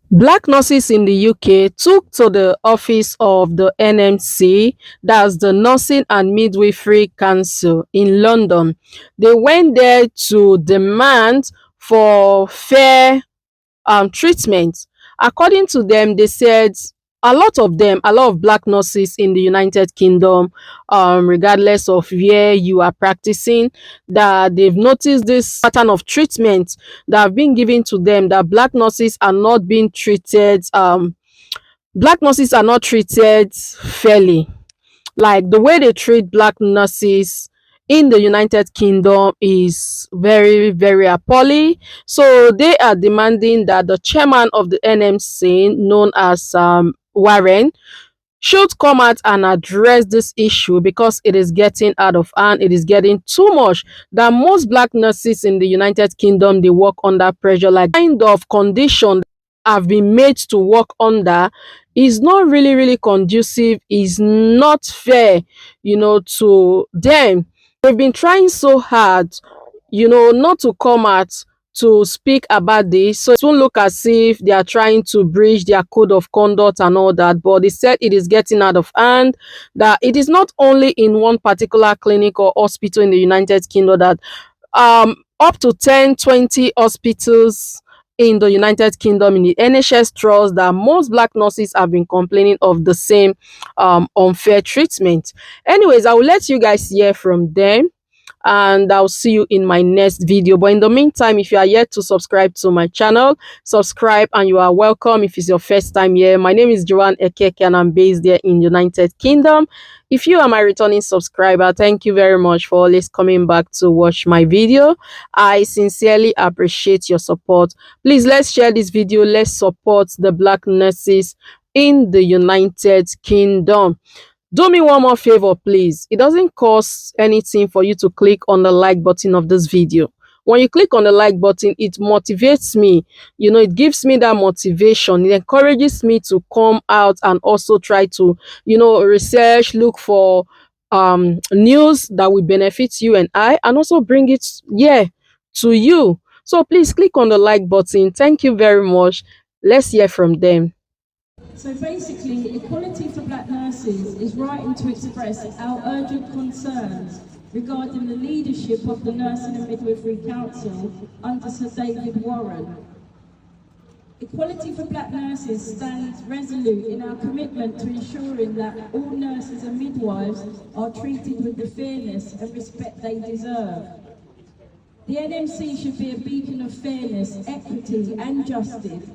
Black nurses in the UK took to the office of the NMC, that's the Nursing and Midwifery Council in London. They went there to demand for fair treatment. According to them, they said a lot of black nurses in the United Kingdom, regardless of where you are practicing, that they've noticed this pattern of treatment that have been given to them, that black nurses are not treated fairly. Like the way they treat black nurses in the United Kingdom is very, very appalling. So they are demanding that the chairman of the NMC, known as Warren, should come out and address this issue because it is getting out of hand. It is getting too much. That most black nurses in the United Kingdom, they work under pressure. Like kind of condition have been made to work under is not really, really conducive, is not fair, to them. They've been trying so hard, not to come out to speak about this. So it won't look as if they are trying to breach their code of conduct and all that. But they said it is getting out of hand, that it is not only in one particular clinic or hospital in the United Kingdom, that up to 10, 20 hospitals in the United Kingdom in the NHS trust, that most black nurses have been complaining of the same unfair treatment. Anyways, I will let you guys hear from them and I'll see you in my next video. But in the meantime, if you are yet to subscribe to my channel, subscribe and you are welcome if it's your first time here. My name is Joanne Ekeke and I'm based there in United Kingdom. If you are my returning subscriber, thank you very much for always coming back to watch my video. I sincerely appreciate your support. Please, let's share this video. Let's support the black nurses in the United Kingdom. Do me one more favor, please. It doesn't cost anything for you to click on the like button of this video. When you click on the like button, it motivates me. It gives me that motivation. It encourages me to come out and also try to, research, look for news that will benefit you and I, and also bring it, to you. So please click on the like button. Thank you very much. Let's hear from them. So basically, Equality for Black Nurses is writing to express our urgent concerns regarding the leadership of the Nursing and Midwifery Council under Sir David Warren. Equality for Black Nurses stands resolute in our commitment to ensuring that all nurses and midwives are treated with the fairness and respect they deserve. The NMC should be a beacon of fairness, equity and justice.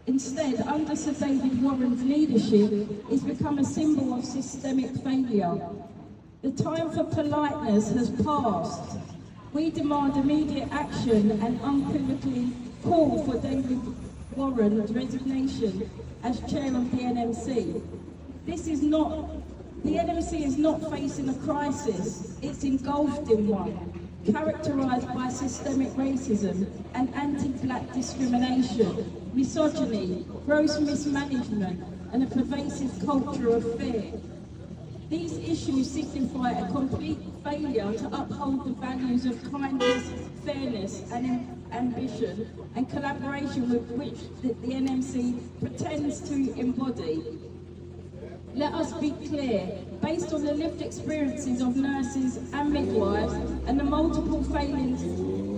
Instead, under Sir David Warren's leadership, it's become a symbol of systemic failure. The time for politeness has passed. We demand immediate action and unequivocally call for David Warren's resignation as chair of the NMC. The NMC is not facing a crisis, it's engulfed in one, characterised by systemic racism and anti-black discrimination, misogyny, gross mismanagement and a pervasive culture of fear. These issues signify a complete failure to uphold the values of kindness, fairness and ambition and collaboration with which the NMC pretends to embody. Let us be clear, based on the lived experiences of nurses and midwives and the multiple failings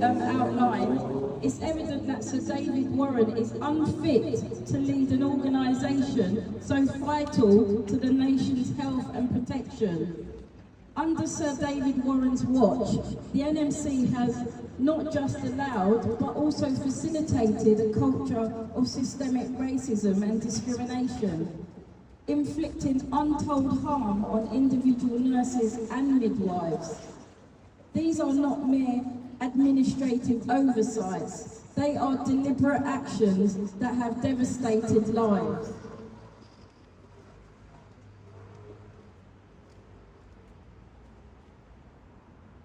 outlined, it's evident that Sir David Warren is unfit to lead an organisation so vital to the nation's health and protection. Under Sir David Warren's watch, the NMC has not just allowed but also facilitated a culture of systemic racism and discrimination, inflicting untold harm on individual nurses and midwives. These are not mere administrative oversights, they are deliberate actions that have devastated lives.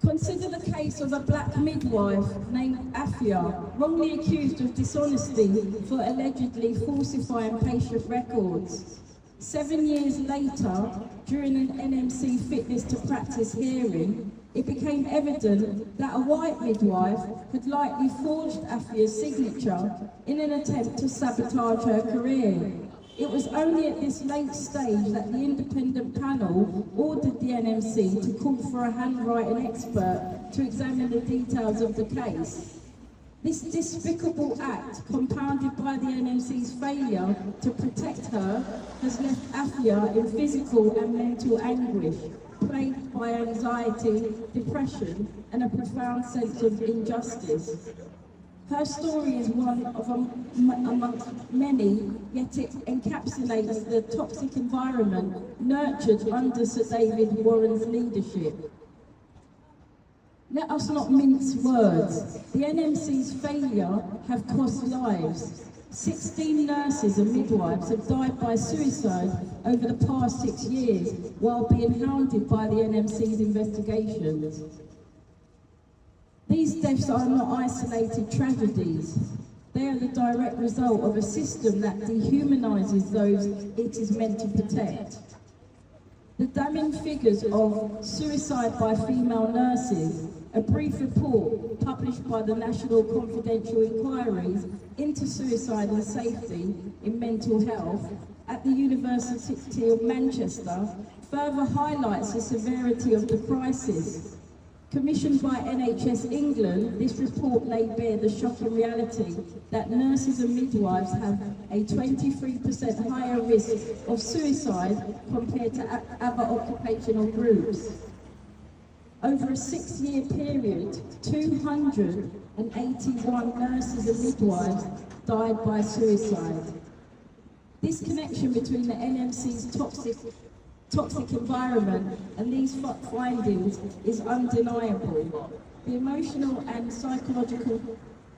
Consider the case of a black midwife named Apia, wrongly accused of dishonesty for allegedly falsifying patient records. 7 years later, during an NMC fitness to practice hearing, It became evident that a white midwife had likely forged Afia's signature in an attempt to sabotage her career. It was only at this late stage that the independent panel ordered the NMC to call for a handwriting expert to examine the details of the case. This despicable act, compounded by the NMC's failure to protect her, has left Afia in physical and mental anguish, plagued by anxiety, depression, and a profound sense of injustice. Her story is one of amongst many, yet it encapsulates the toxic environment nurtured under Sir David Warren's leadership. Let us not mince words. The NMC's failure have cost lives. 16 nurses and midwives have died by suicide over the past 6 years while being hounded by the NMC's investigations. These deaths are not isolated tragedies. They are the direct result of a system that dehumanises those it is meant to protect. The damning figures of suicide by female nurses, a brief report published by the National Confidential Inquiries into Suicide and Safety in Mental Health at the University of Manchester, further highlights the severity of the crisis. Commissioned by NHS England, this report laid bare the shocking reality that nurses and midwives have a 23% higher risk of suicide compared to other occupational groups. Over a 6-year period, 281 nurses and midwives died by suicide. This connection between the NMC's toxic environment and these findings is undeniable. The emotional and psychological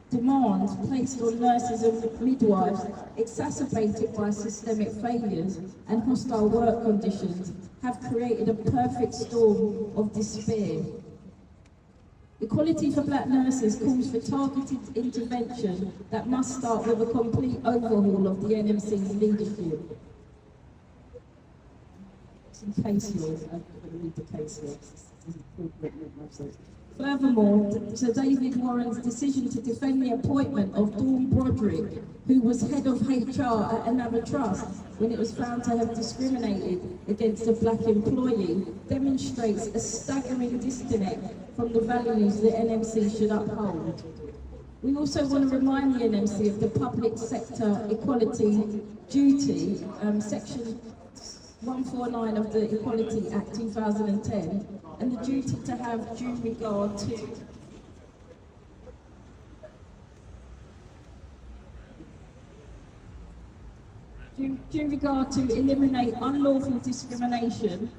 demands placed on nurses and midwives, exacerbated by systemic failures and hostile work conditions, have created a perfect storm of despair. Equality for Black nurses calls for targeted intervention that must start with a complete overhaul of the NMC's leadership. Some case laws, I'm going to read the case laws. Furthermore, Sir David Warren's decision to defend the appointment of Dawn Broderick, who was head of HR at another trust when it was found to have discriminated against a black employee, demonstrates a staggering disconnect from the values the NMC should uphold. We also want to remind the NMC of the public sector equality duty, section 149 of the Equality Act 2010, and the duty to have due regard to eliminate unlawful discrimination,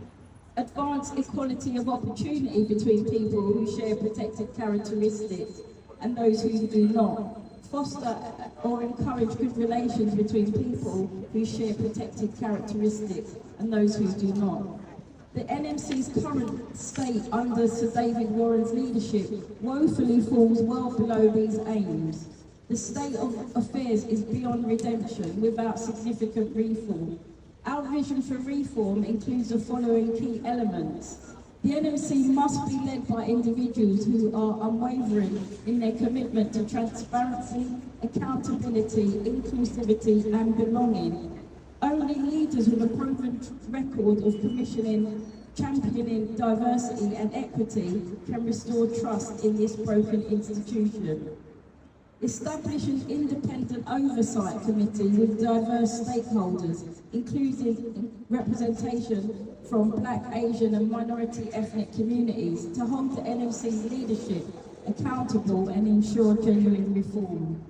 advance equality of opportunity between people who share protected characteristics and those who do not, foster or encourage good relations between people who share protected characteristics and those who do not. The NMC's current state under Sir David Warren's leadership woefully falls well below these aims. The state of affairs is beyond redemption without significant reform. Our vision for reform includes the following key elements. The NMC must be led by individuals who are unwavering in their commitment to transparency, accountability, inclusivity and belonging. Only leaders with a proven record of championing diversity and equity can restore trust in this broken institution. Establish an independent oversight committee with diverse stakeholders, including representation from Black, Asian and minority ethnic communities, to hold the NMC's leadership accountable and ensure genuine reform.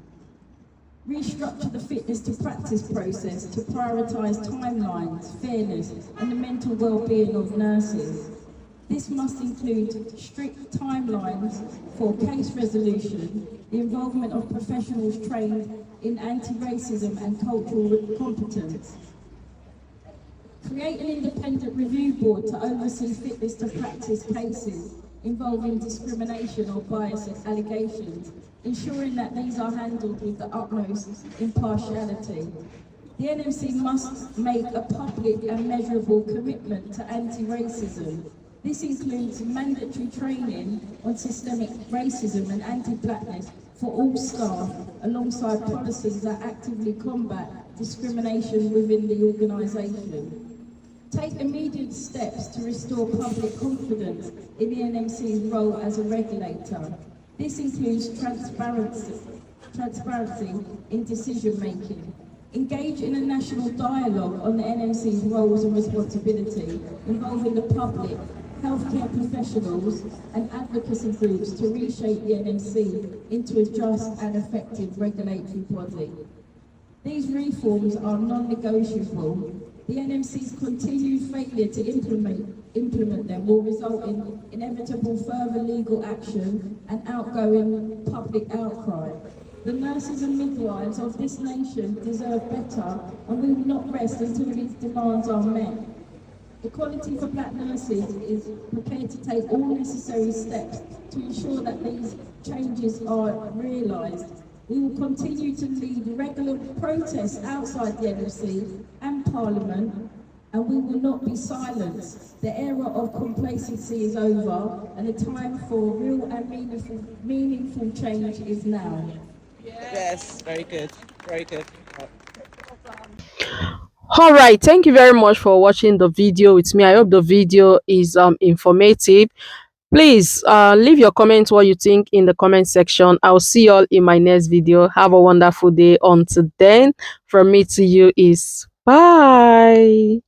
Restructure the fitness to practice process to prioritise timelines, fairness and the mental well-being of nurses. This must include strict timelines for case resolution, the involvement of professionals trained in anti-racism and cultural competence. Create an independent review board to oversee fitness to practice cases involving discrimination or bias allegations, ensuring that these are handled with the utmost impartiality. The NMC must make a public and measurable commitment to anti-racism. This includes mandatory training on systemic racism and anti-blackness for all staff, alongside policies that actively combat discrimination within the organisation. Take immediate steps to restore public confidence in the NMC's role as a regulator. This includes transparency in decision making. Engage in a national dialogue on the NMC's roles and responsibility, involving the public, healthcare professionals and advocacy groups to reshape the NMC into a just and effective regulatory body. These reforms are non-negotiable. The NMC's continued failure to implement them will result in inevitable further legal action and outgoing public outcry. The nurses and midwives of this nation deserve better, and we will not rest until these demands are met. Equality for Black nurses is prepared to take all necessary steps to ensure that these changes are realised. We will continue to lead regular protests outside the NMC and Parliament, and we will not be silenced. The era of complacency is over, and the time for real and meaningful change is now. Yes, very good, very good. All right, thank you very much for watching the video with me. I hope the video is informative. Please leave your comments what you think in the comment section. I'll see you all in my next video. Have a wonderful day. Until then, from me to you is bye.